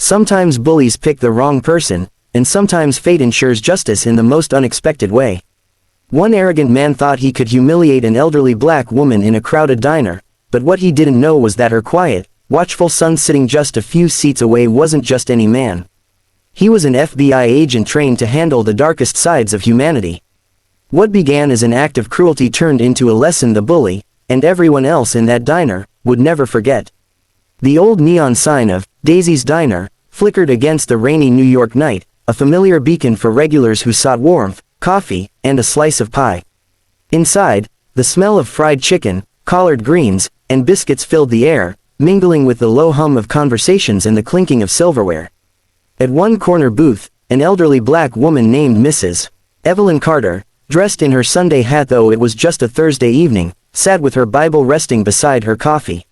Sometimes bullies pick the wrong person, and sometimes fate ensures justice in the most unexpected way. One arrogant man thought he could humiliate an elderly black woman in a crowded diner, but what he didn't know was that her quiet, watchful son sitting just a few seats away wasn't just any man. He was an FBI agent trained to handle the darkest sides of humanity. What began as an act of cruelty turned into a lesson the bully, and everyone else in that diner, would never forget. The old neon sign of Daisy's Diner flickered against the rainy New York night, a familiar beacon for regulars who sought warmth, coffee, and a slice of pie. Inside, the smell of fried chicken, collard greens, and biscuits filled the air, mingling with the low hum of conversations and the clinking of silverware. At one corner booth, an elderly black woman named Mrs. Evelyn Carter, dressed in her Sunday hat though it was just a Thursday evening, sat with her Bible resting beside her coffee.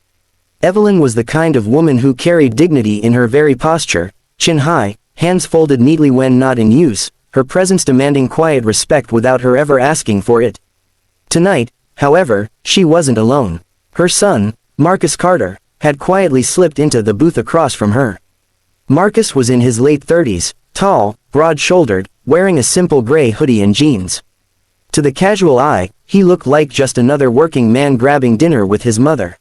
Evelyn was the kind of woman who carried dignity in her very posture, chin high, hands folded neatly when not in use, her presence demanding quiet respect without her ever asking for it. Tonight, however, she wasn't alone. Her son, Marcus Carter, had quietly slipped into the booth across from her. Marcus was in his late 30s, tall, broad-shouldered, wearing a simple gray hoodie and jeans. To the casual eye, he looked like just another working man grabbing dinner with his mother.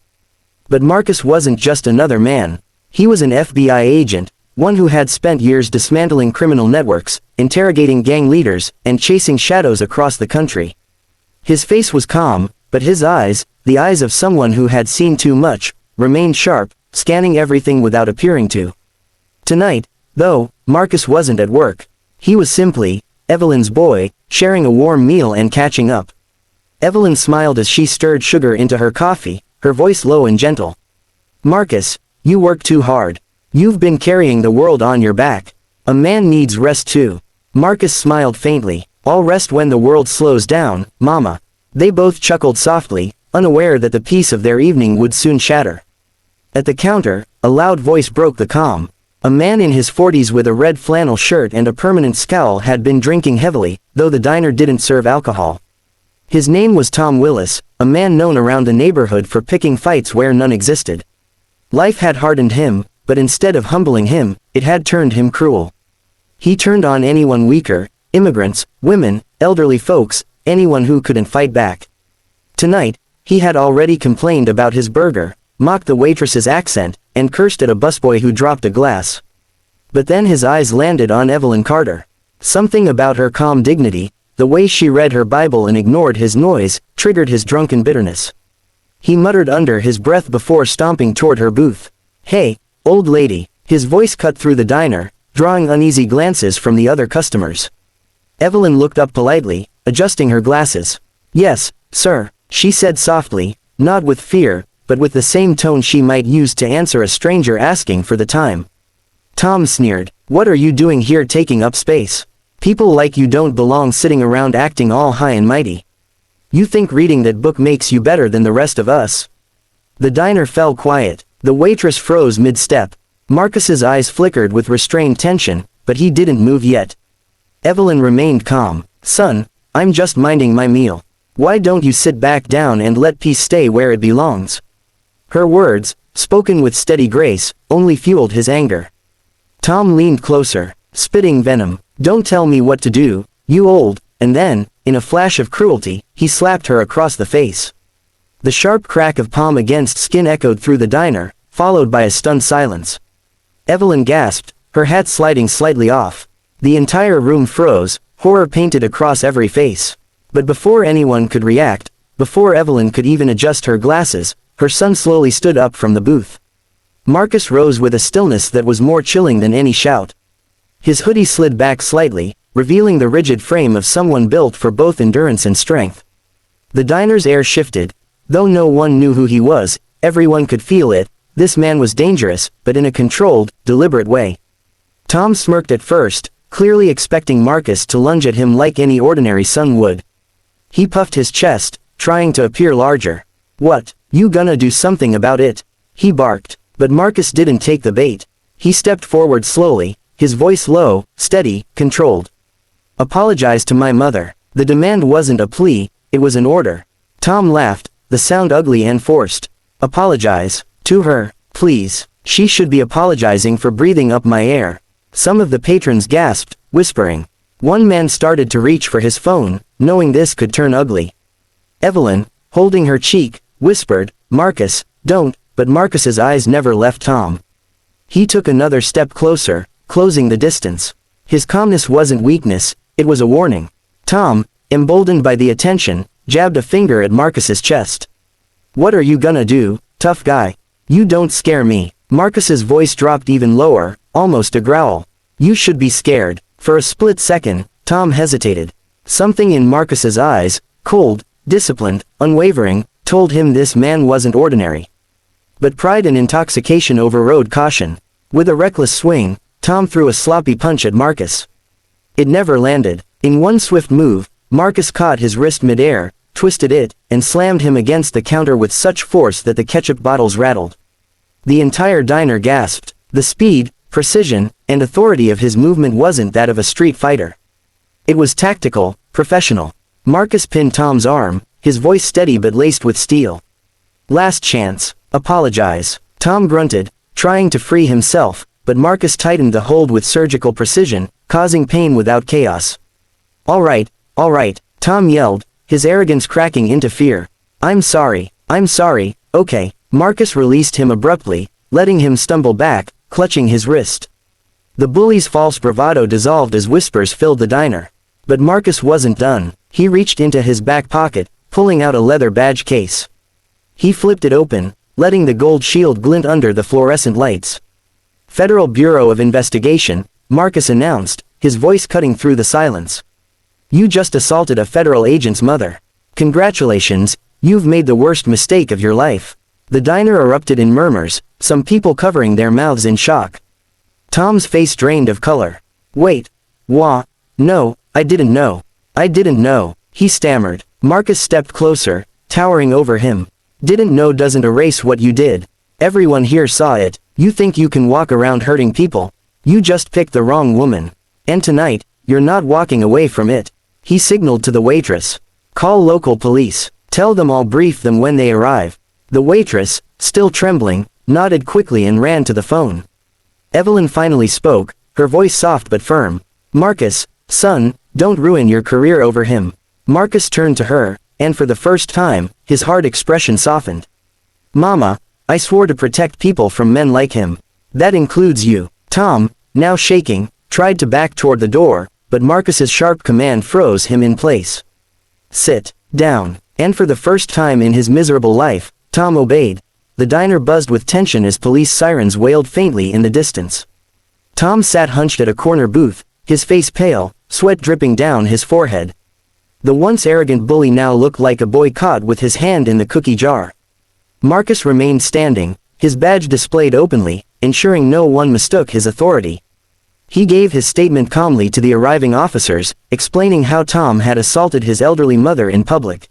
But Marcus wasn't just another man. He was an FBI agent, one who had spent years dismantling criminal networks, interrogating gang leaders, and chasing shadows across the country. His face was calm, but his eyes, the eyes of someone who had seen too much, remained sharp, scanning everything without appearing to. Tonight, though, Marcus wasn't at work. He was simply Evelyn's boy, sharing a warm meal and catching up. Evelyn smiled as she stirred sugar into her coffee, her voice low and gentle. "Marcus, you work too hard. You've been carrying the world on your back. A man needs rest too." Marcus smiled faintly. "I'll rest when the world slows down, Mama." They both chuckled softly, unaware that the peace of their evening would soon shatter. At the counter, a loud voice broke the calm. A man in his 40s with a red flannel shirt and a permanent scowl had been drinking heavily, though the diner didn't serve alcohol. His name was Tom Willis, a man known around the neighborhood for picking fights where none existed. Life had hardened him, but instead of humbling him, it had turned him cruel. He turned on anyone weaker, immigrants, women, elderly folks, anyone who couldn't fight back. Tonight, he had already complained about his burger, mocked the waitress's accent, and cursed at a busboy who dropped a glass. But then his eyes landed on Evelyn Carter. Something about her calm dignity, the way she read her Bible and ignored his noise, triggered his drunken bitterness. He muttered under his breath before stomping toward her booth. "Hey, old lady." His voice cut through the diner, drawing uneasy glances from the other customers. Evelyn looked up politely, adjusting her glasses. "Yes, sir," she said softly, not with fear, but with the same tone she might use to answer a stranger asking for the time. Tom sneered. "What are you doing here taking up space? People like you don't belong sitting around acting all high and mighty. You think reading that book makes you better than the rest of us?" The diner fell quiet. The waitress froze mid-step. Marcus's eyes flickered with restrained tension, but he didn't move yet. Evelyn remained calm. "Son, I'm just minding my meal. Why don't you sit back down and let peace stay where it belongs?" Her words, spoken with steady grace, only fueled his anger. Tom leaned closer, spitting venom. "Don't tell me what to do, you old," and then, in a flash of cruelty, he slapped her across the face. The sharp crack of palm against skin echoed through the diner, followed by a stunned silence. Evelyn gasped, her hat sliding slightly off. The entire room froze, horror painted across every face. But before anyone could react, before Evelyn could even adjust her glasses, her son slowly stood up from the booth. Marcus rose with a stillness that was more chilling than any shout. His hoodie slid back slightly, revealing the rigid frame of someone built for both endurance and strength. The diner's air shifted. Though no one knew who he was, everyone could feel it. This man was dangerous, but in a controlled, deliberate way. Tom smirked at first, clearly expecting Marcus to lunge at him like any ordinary son would. He puffed his chest, trying to appear larger. "What, you gonna do something about it?" he barked. But Marcus didn't take the bait. He stepped forward slowly, his voice low, steady, controlled. "Apologize to my mother." The demand wasn't a plea, it was an order. Tom laughed, the sound ugly and forced. "Apologize to her, please." She should be apologizing for breathing up my air. Some of the patrons gasped, whispering. One man started to reach for his phone, knowing this could turn ugly. Evelyn, holding her cheek, whispered, Marcus, don't, but Marcus's eyes never left Tom. He took another step closer, closing the distance. His calmness wasn't weakness, it was a warning. Tom, emboldened by the attention, jabbed a finger at Marcus's chest. What are you gonna do, tough guy? You don't scare me. Marcus's voice dropped even lower, almost a growl. You should be scared. For a split second, Tom hesitated. Something in Marcus's eyes, cold, disciplined, unwavering, told him this man wasn't ordinary. But pride and intoxication overrode caution. With a reckless swing, Tom threw a sloppy punch at Marcus. It never landed. In one swift move, Marcus caught his wrist midair, twisted it, and slammed him against the counter with such force that the ketchup bottles rattled. The entire diner gasped. The speed, precision, and authority of his movement wasn't that of a street fighter. It was tactical, professional. Marcus pinned Tom's arm, his voice steady but laced with steel. Last chance. Apologize. Tom grunted, trying to free himself, but Marcus tightened the hold with surgical precision, causing pain without chaos. All right, Tom yelled, his arrogance cracking into fear. I'm sorry, okay. Marcus released him abruptly, letting him stumble back, clutching his wrist. The bully's false bravado dissolved as whispers filled the diner. But Marcus wasn't done. He reached into his back pocket, pulling out a leather badge case. He flipped it open, letting the gold shield glint under the fluorescent lights. Federal Bureau of Investigation, Marcus announced, his voice cutting through the silence. You just assaulted a federal agent's mother. Congratulations, you've made the worst mistake of your life. The diner erupted in murmurs, some people covering their mouths in shock. Tom's face drained of color. Wait. No, I didn't know, he stammered. Marcus stepped closer, towering over him. Didn't know doesn't erase what you did. Everyone here saw it. You think you can walk around hurting people? You just picked the wrong woman. And tonight, you're not walking away from it. He signaled to the waitress. Call local police. Tell them I'll brief them when they arrive. The waitress, still trembling, nodded quickly and ran to the phone. Evelyn finally spoke, her voice soft but firm. Marcus, son, don't ruin your career over him. Marcus turned to her, and for the first time, his hard expression softened. Mama, I swore to protect people from men like him. That includes you. Tom, now shaking, tried to back toward the door, but Marcus's sharp command froze him in place. Sit down. And for the first time in his miserable life, Tom obeyed. The diner buzzed with tension as police sirens wailed faintly in the distance. Tom sat hunched at a corner booth, his face pale, sweat dripping down his forehead. The once arrogant bully now looked like a boy caught with his hand in the cookie jar. Marcus remained standing, his badge displayed openly, ensuring no one mistook his authority. He gave his statement calmly to the arriving officers, explaining how Tom had assaulted his elderly mother in public.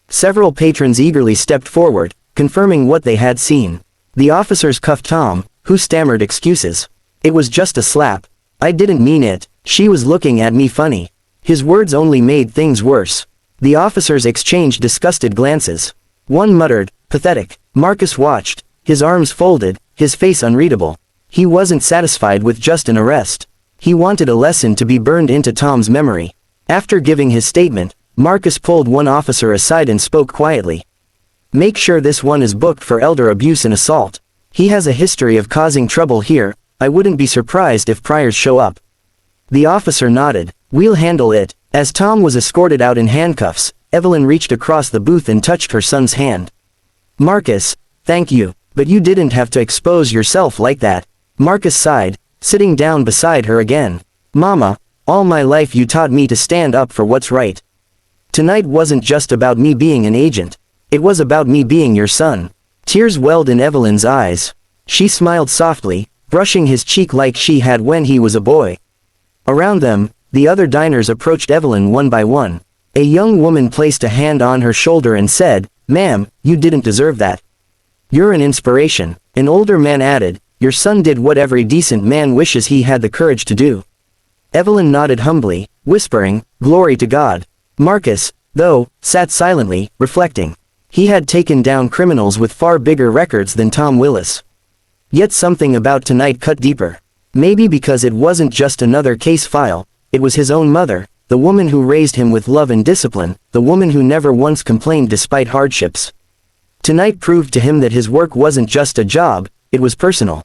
Several patrons eagerly stepped forward, confirming what they had seen. The officers cuffed Tom, who stammered excuses. It was just a slap. I didn't mean it. She was looking at me funny. His words only made things worse. The officers exchanged disgusted glances. One muttered, pathetic. Marcus watched, his arms folded, his face unreadable. He wasn't satisfied with just an arrest. He wanted a lesson to be burned into Tom's memory. After giving his statement, Marcus pulled one officer aside and spoke quietly. Make sure this one is booked for elder abuse and assault. He has a history of causing trouble here. I wouldn't be surprised if priors show up. The officer nodded. We'll handle it. As Tom was escorted out in handcuffs, Evelyn reached across the booth and touched her son's hand. Marcus, thank you, but you didn't have to expose yourself like that. Marcus sighed, sitting down beside her again. Mama, all my life you taught me to stand up for what's right. Tonight wasn't just about me being an agent. It was about me being your son. Tears welled in Evelyn's eyes. She smiled softly, brushing his cheek like she had when he was a boy. Around them, the other diners approached Evelyn one by one. A young woman placed a hand on her shoulder and said, Ma'am, you didn't deserve that. You're an inspiration. An older man added, Your son did what every decent man wishes he had the courage to do. Evelyn nodded humbly, whispering, Glory to God. Marcus, though, sat silently, reflecting. He had taken down criminals with far bigger records than Tom Willis. Yet something about tonight cut deeper. Maybe because it wasn't just another case file, it was his own mother, the woman who raised him with love and discipline, the woman who never once complained despite hardships. Tonight proved to him that his work wasn't just a job, it was personal.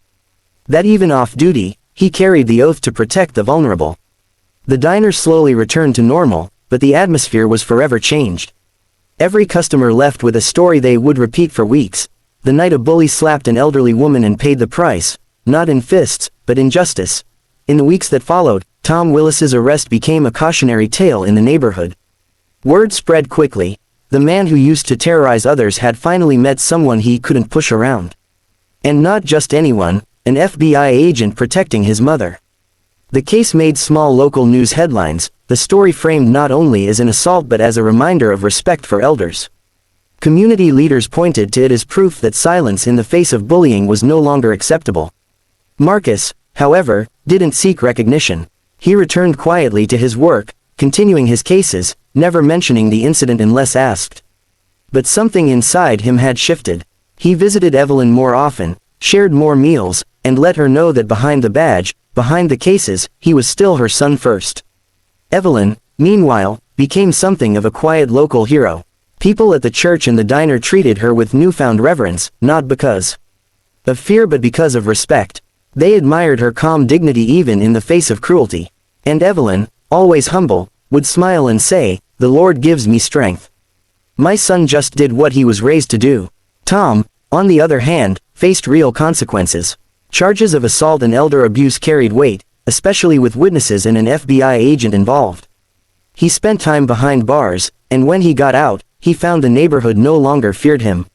That even off duty, he carried the oath to protect the vulnerable. The diner slowly returned to normal, but the atmosphere was forever changed. Every customer left with a story they would repeat for weeks. The night a bully slapped an elderly woman and paid the price, not in fists, but in justice. In the weeks that followed, Tom Willis's arrest became a cautionary tale in the neighborhood. Word spread quickly. The man who used to terrorize others had finally met someone he couldn't push around. And not just anyone, an FBI agent protecting his mother. The case made small local news headlines, the story framed not only as an assault but as a reminder of respect for elders. Community leaders pointed to it as proof that silence in the face of bullying was no longer acceptable. Marcus, however, didn't seek recognition. He returned quietly to his work, continuing his cases, never mentioning the incident unless asked. But something inside him had shifted. He visited Evelyn more often, shared more meals, and let her know that behind the badge, behind the cases, he was still her son first. Evelyn, meanwhile, became something of a quiet local hero. People at the church and the diner treated her with newfound reverence, not because of fear but because of respect. They admired her calm dignity even in the face of cruelty. And Evelyn, always humble, would smile and say, "The Lord gives me strength. My son just did what he was raised to do." Tom, on the other hand, faced real consequences. Charges of assault and elder abuse carried weight, especially with witnesses and an FBI agent involved. He spent time behind bars, and when he got out, he found the neighborhood no longer feared him.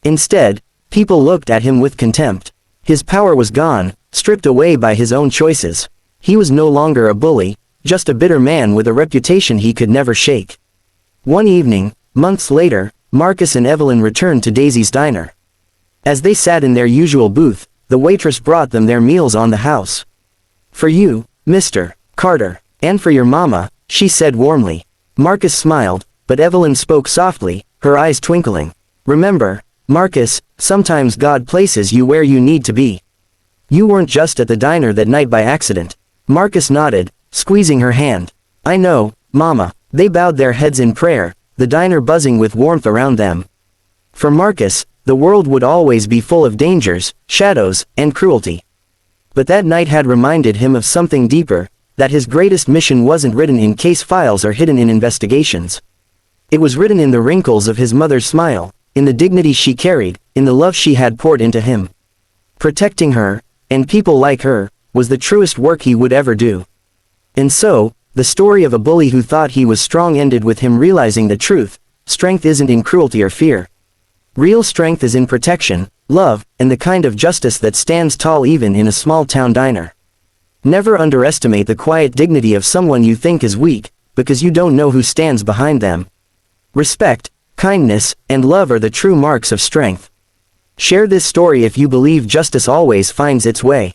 Instead, people looked at him with contempt. His power was gone, stripped away by his own choices. He was no longer a bully, just a bitter man with a reputation he could never shake. One evening, months later, Marcus and Evelyn returned to Daisy's diner. As they sat in their usual booth, the waitress brought them their meals on the house. "For you, Mr. Carter, and for your mama," she said warmly. Marcus smiled, but Evelyn spoke softly, her eyes twinkling. "Remember, Marcus, sometimes God places you where you need to be. You weren't just at the diner that night by accident." Marcus nodded, squeezing her hand. "I know, Mama." They bowed their heads in prayer, the diner buzzing with warmth around them. For Marcus, the world would always be full of dangers, shadows, and cruelty. But that night had reminded him of something deeper, that his greatest mission wasn't written in case files or hidden in investigations. It was written in the wrinkles of his mother's smile, in the dignity she carried, in the love she had poured into him. Protecting her, and people like her, was the truest work he would ever do. And so, the story of a bully who thought he was strong ended with him realizing the truth: strength isn't in cruelty or fear. Real strength is in protection, love, and the kind of justice that stands tall even in a small town diner. Never underestimate the quiet dignity of someone you think is weak, because you don't know who stands behind them. Respect, kindness, and love are the true marks of strength. Share this story if you believe justice always finds its way.